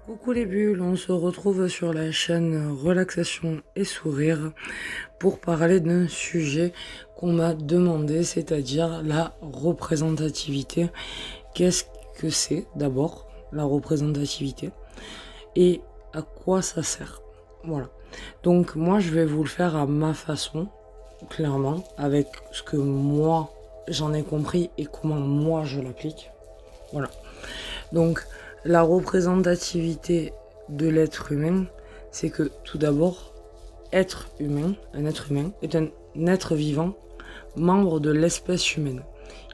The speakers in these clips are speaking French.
Coucou les bulles, on se retrouve sur la chaîne Relaxation et Sourire pour parler d'un sujet qu'on m'a demandé, c'est-à-dire la représentativité. Qu'est-ce que c'est d'abord, la représentativité, et à quoi ça sert? Voilà. Donc moi je vais vous le faire à ma façon, clairement, avec ce que moi j'en ai compris et comment moi je l'applique. Voilà. Donc, la représentativité de l'être humain, c'est que tout d'abord, être humain, un être humain, est un être vivant, membre de l'espèce humaine.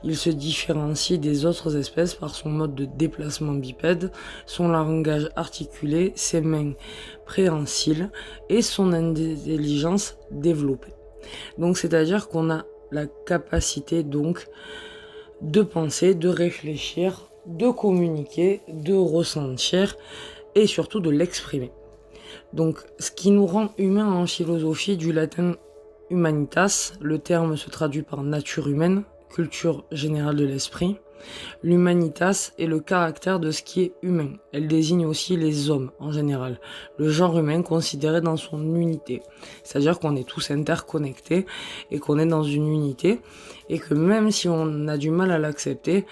Il se différencie des autres espèces par son mode de déplacement bipède, son langage articulé, ses mains préhensiles et son intelligence développée. Donc, c'est-à-dire qu'on a la capacité donc de penser, de réfléchir, de communiquer, de ressentir et surtout de l'exprimer. Donc, ce qui nous rend humains en philosophie, du latin humanitas, le terme se traduit par nature humaine, culture générale de l'esprit. L'humanitas est le caractère de ce qui est humain. Elle désigne aussi les hommes en général, le genre humain considéré dans son unité. C'est-à-dire qu'on est tous interconnectés et qu'on est dans une unité et que même si on a du mal à l'accepter,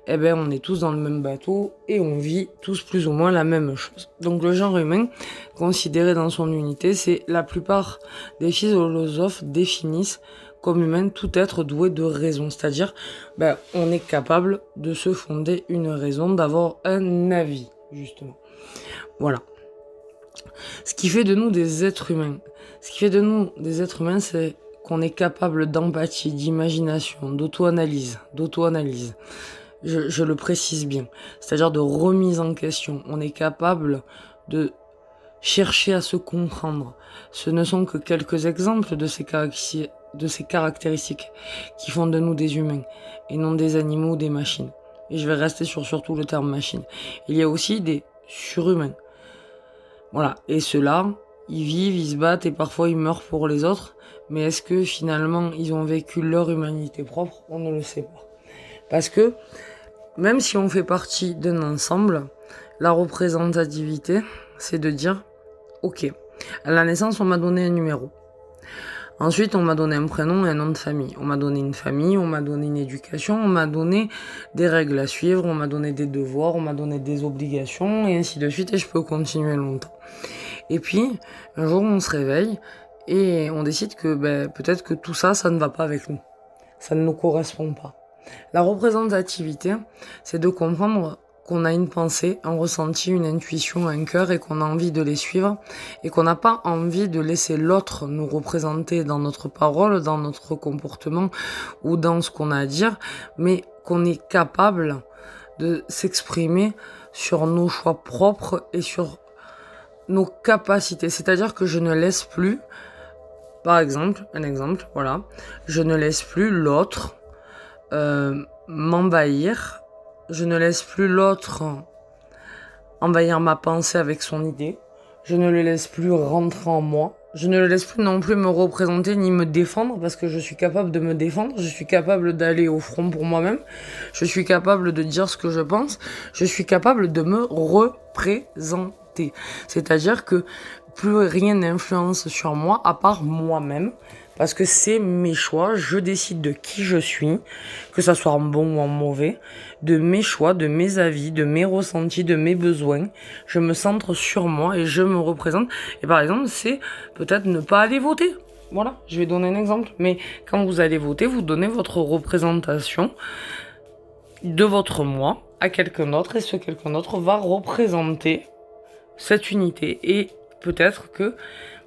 eh ben on est tous dans le même bateau et on vit tous plus ou moins la même chose. Donc le genre humain considéré dans son unité, c'est la plupart des philosophes définissent comme humain tout être doué de raison, c'est-à-dire on est capable de se fonder une raison, d'avoir un avis, justement. Voilà. Ce qui fait de nous des êtres humains. Ce qui fait de nous des êtres humains, c'est qu'on est capable d'empathie, d'imagination, d'auto-analyse. Je le précise bien. C'est-à-dire de remise en question. On est capable de chercher à se comprendre. Ce ne sont que quelques exemples de ces caractéristiques qui font de nous des humains et non des animaux ou des machines. Et je vais rester sur surtout le terme machine. Il y a aussi des surhumains. Voilà. Et ceux-là, ils vivent, ils se battent et parfois ils meurent pour les autres. Mais est-ce que finalement ils ont vécu leur humanité propre? On ne le sait pas. Parce que même si on fait partie d'un ensemble, la représentativité, c'est de dire, ok, à la naissance on m'a donné un numéro. Ensuite, on m'a donné un prénom et un nom de famille. On m'a donné une famille, on m'a donné une éducation, on m'a donné des règles à suivre, on m'a donné des devoirs, on m'a donné des obligations, et ainsi de suite, et je peux continuer longtemps. Et puis, un jour, on se réveille, et on décide que peut-être que tout ça, ça ne va pas avec nous. Ça ne nous correspond pas. La représentativité, c'est de comprendre qu'on a une pensée, un ressenti, une intuition, un cœur et qu'on a envie de les suivre et qu'on n'a pas envie de laisser l'autre nous représenter dans notre parole, dans notre comportement ou dans ce qu'on a à dire, mais qu'on est capable de s'exprimer sur nos choix propres et sur nos capacités. C'est-à-dire que je ne laisse plus, par exemple, voilà, je ne laisse plus l'autre m'envahir. Je ne laisse plus l'autre envahir ma pensée avec son idée. Je ne le laisse plus rentrer en moi. Je ne le laisse plus non plus me représenter ni me défendre parce que je suis capable de me défendre. Je suis capable d'aller au front pour moi-même. Je suis capable de dire ce que je pense. Je suis capable de me représenter. C'est-à-dire que plus rien n'influence sur moi à part moi-même. Parce que c'est mes choix, je décide de qui je suis, que ça soit en bon ou en mauvais, de mes choix, de mes avis, de mes ressentis, de mes besoins. Je me centre sur moi et je me représente. Et par exemple, c'est peut-être ne pas aller voter. Voilà, je vais donner un exemple. Mais quand vous allez voter, vous donnez votre représentation de votre moi à quelqu'un d'autre et ce quelqu'un d'autre va représenter cette unité. Et peut-être que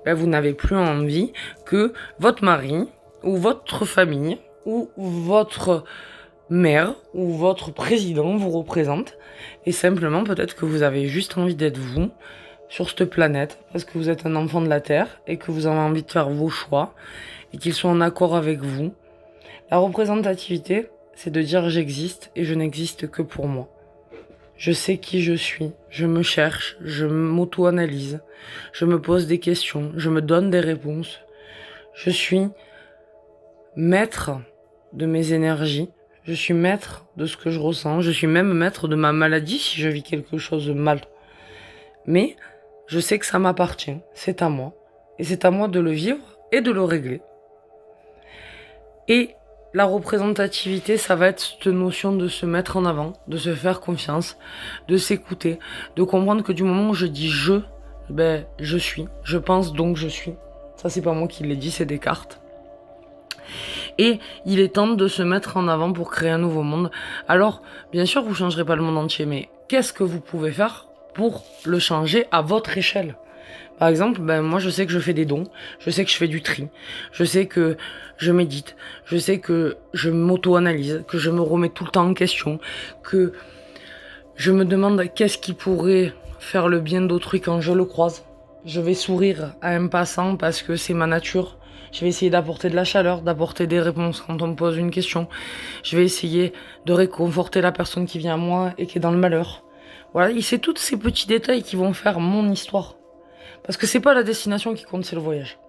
vous n'avez plus envie que votre mari ou votre famille ou votre mère ou votre président vous représente. Et simplement, peut-être que vous avez juste envie d'être vous sur cette planète parce que vous êtes un enfant de la Terre et que vous avez envie de faire vos choix et qu'ils sont en accord avec vous. La représentativité, c'est de dire j'existe et je n'existe que pour moi. Je sais qui je suis, je me cherche, je m'auto-analyse, je me pose des questions, je me donne des réponses. Je suis maître de mes énergies, je suis maître de ce que je ressens, je suis même maître de ma maladie si je vis quelque chose de mal. Mais je sais que ça m'appartient, c'est à moi. Et c'est à moi de le vivre et de le régler. Et la représentativité, ça va être cette notion de se mettre en avant, de se faire confiance, de s'écouter, de comprendre que du moment où je dis je suis. Je pense donc je suis. Ça, c'est pas moi qui l'ai dit, c'est Descartes. Et il est temps de se mettre en avant pour créer un nouveau monde. Alors, bien sûr, vous changerez pas le monde entier, mais qu'est-ce que vous pouvez faire pour le changer à votre échelle? Par exemple, moi je sais que je fais des dons, je sais que je fais du tri, je sais que je médite, je sais que je m'auto-analyse, que je me remets tout le temps en question, que je me demande qu'est-ce qui pourrait faire le bien d'autrui quand je le croise. Je vais sourire à un passant parce que c'est ma nature. Je vais essayer d'apporter de la chaleur, d'apporter des réponses quand on me pose une question. Je vais essayer de réconforter la personne qui vient à moi et qui est dans le malheur. Voilà, et c'est tous ces petits détails qui vont faire mon histoire. Parce que c'est pas la destination qui compte, c'est le voyage.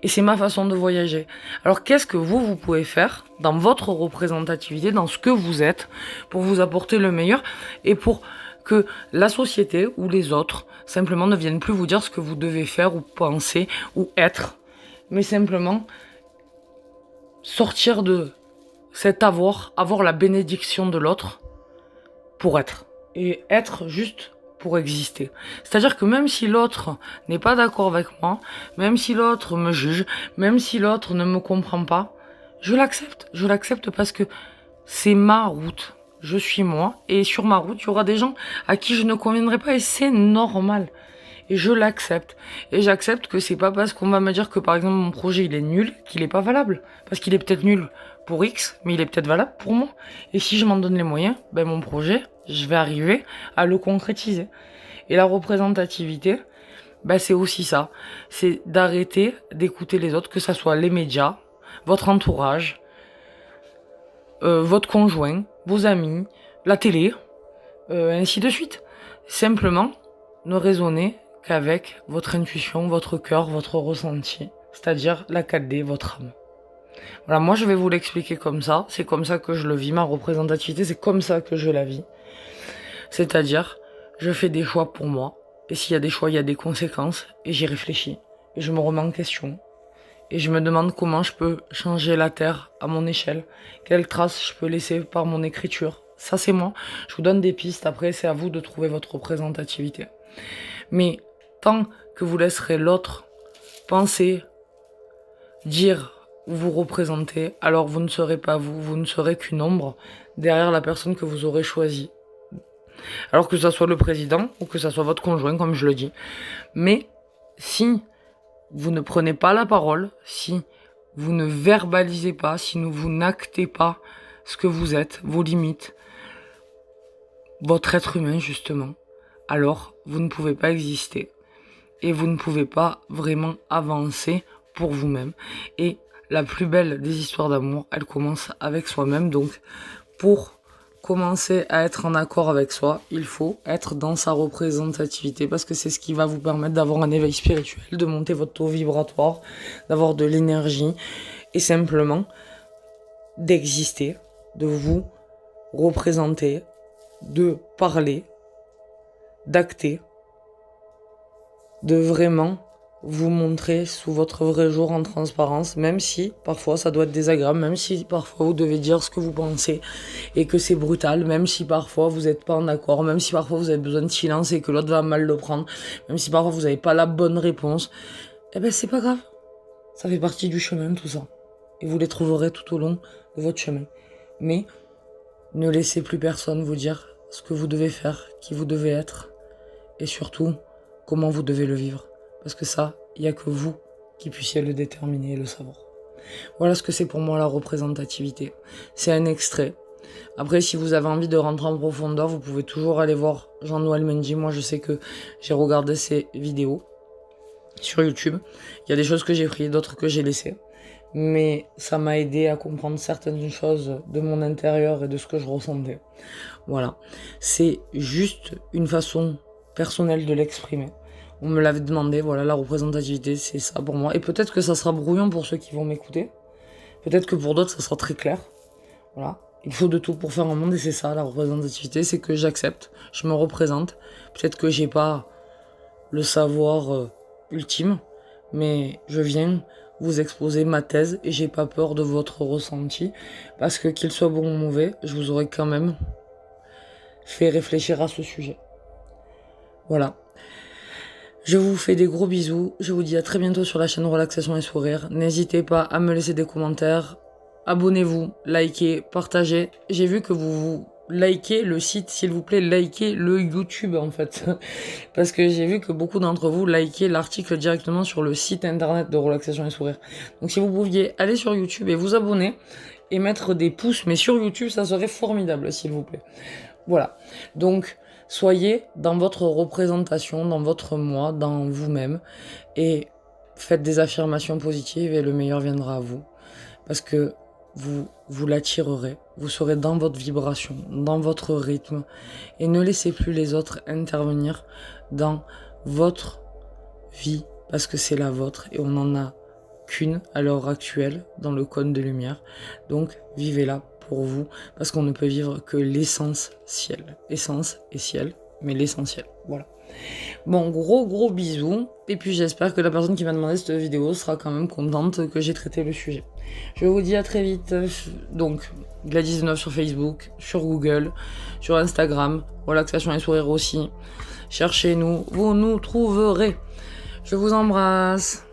Et c'est ma façon de voyager. Alors qu'est-ce que vous pouvez faire dans votre représentativité, dans ce que vous êtes, pour vous apporter le meilleur et pour que la société ou les autres simplement ne viennent plus vous dire ce que vous devez faire ou penser ou être, mais simplement sortir de cet avoir la bénédiction de l'autre pour être. Et être juste pour exister. C'est-à-dire que même si l'autre n'est pas d'accord avec moi, même si l'autre me juge, même si l'autre ne me comprend pas, je l'accepte. Je l'accepte parce que c'est ma route. Je suis moi. Et sur ma route, il y aura des gens à qui je ne conviendrai pas et c'est normal. Et je l'accepte. Et j'accepte que c'est pas parce qu'on va me dire que par exemple mon projet il est nul qu'il est pas valable. Parce qu'il est peut-être nul pour X, mais il est peut-être valable pour moi. Et si je m'en donne les moyens, mon projet, je vais arriver à le concrétiser. Et la représentativité, c'est aussi ça. C'est d'arrêter d'écouter les autres, que ça soit les médias, votre entourage, votre conjoint, vos amis, la télé, ainsi de suite. Simplement, ne raisonnez qu'avec votre intuition, votre cœur, votre ressenti, c'est-à-dire la 4D, votre âme. Voilà, moi je vais vous l'expliquer comme ça, c'est comme ça que je le vis, ma représentativité, c'est comme ça que je la vis. C'est-à-dire, je fais des choix pour moi, et s'il y a des choix, il y a des conséquences, et j'y réfléchis, et je me remets en question, et je me demande comment je peux changer la Terre à mon échelle, quelles traces je peux laisser par mon écriture. Ça c'est moi, je vous donne des pistes, après c'est à vous de trouver votre représentativité. Mais tant que vous laisserez l'autre penser, dire ou vous représenter, alors vous ne serez pas vous, vous ne serez qu'une ombre derrière la personne que vous aurez choisie. Alors que ça soit le président ou que ça soit votre conjoint, comme je le dis. Mais si vous ne prenez pas la parole, si vous ne verbalisez pas, si vous n'actez pas ce que vous êtes, vos limites, votre être humain justement, alors vous ne pouvez pas exister. Et vous ne pouvez pas vraiment avancer pour vous-même. Et la plus belle des histoires d'amour, elle commence avec soi-même. Donc, pour commencer à être en accord avec soi, il faut être dans sa représentativité parce que c'est ce qui va vous permettre d'avoir un éveil spirituel, de monter votre taux vibratoire, d'avoir de l'énergie et simplement d'exister, de vous représenter, de parler, d'acter, de vraiment vous montrer sous votre vrai jour en transparence, même si parfois ça doit être désagréable, même si parfois vous devez dire ce que vous pensez et que c'est brutal, même si parfois vous n'êtes pas en accord, même si parfois vous avez besoin de silence et que l'autre va mal le prendre, même si parfois vous n'avez pas la bonne réponse, c'est pas grave. Ça fait partie du chemin tout ça. Et vous les trouverez tout au long de votre chemin. Mais ne laissez plus personne vous dire ce que vous devez faire, qui vous devez être et surtout comment vous devez le vivre. Parce que ça, il n'y a que vous qui puissiez le déterminer et le savoir. Voilà ce que c'est pour moi la représentativité. C'est un extrait. Après, si vous avez envie de rentrer en profondeur, vous pouvez toujours aller voir Jean-Noël Mendy. Moi, je sais que j'ai regardé ses vidéos sur YouTube. Il y a des choses que j'ai prises, d'autres que j'ai laissées. Mais ça m'a aidé à comprendre certaines choses de mon intérieur et de ce que je ressentais. Voilà. C'est juste une façon personnelle de l'exprimer. On me l'avait demandé, voilà, la représentativité, c'est ça pour moi. Et peut-être que ça sera brouillon pour ceux qui vont m'écouter. Peut-être que pour d'autres, ça sera très clair. Voilà. Il faut de tout pour faire un monde et c'est ça, la représentativité, c'est que j'accepte, je me représente. Peut-être que j'ai pas le savoir ultime, mais je viens vous exposer ma thèse et j'ai pas peur de votre ressenti, parce que qu'il soit bon ou mauvais, je vous aurais quand même fait réfléchir à ce sujet. Voilà. Je vous fais des gros bisous, je vous dis à très bientôt sur la chaîne Relaxation et Sourire. N'hésitez pas à me laisser des commentaires, abonnez-vous, likez, partagez. J'ai vu que vous likez le site, s'il vous plaît, likez le YouTube en fait. Parce que j'ai vu que beaucoup d'entre vous likez l'article directement sur le site internet de Relaxation et Sourire. Donc si vous pouviez aller sur YouTube et vous abonner et mettre des pouces, mais sur YouTube ça serait formidable s'il vous plaît. Voilà, donc soyez dans votre représentation, dans votre moi, dans vous-même, et faites des affirmations positives et le meilleur viendra à vous. Parce que vous l'attirerez, vous serez dans votre vibration, dans votre rythme, et ne laissez plus les autres intervenir dans votre vie, parce que c'est la vôtre, et on n'en a qu'une à l'heure actuelle dans le cône de lumière. Donc vivez-la pour vous, parce qu'on ne peut vivre que l'essentiel. Essence et ciel, mais l'essentiel. Voilà. Bon, gros bisous. Et puis j'espère que la personne qui m'a demandé cette vidéo sera quand même contente que j'ai traité le sujet. Je vous dis à très vite. Donc, Gladys9 sur Facebook, sur Google, sur Instagram, Relaxation et Sourire aussi. Cherchez-nous, vous nous trouverez. Je vous embrasse.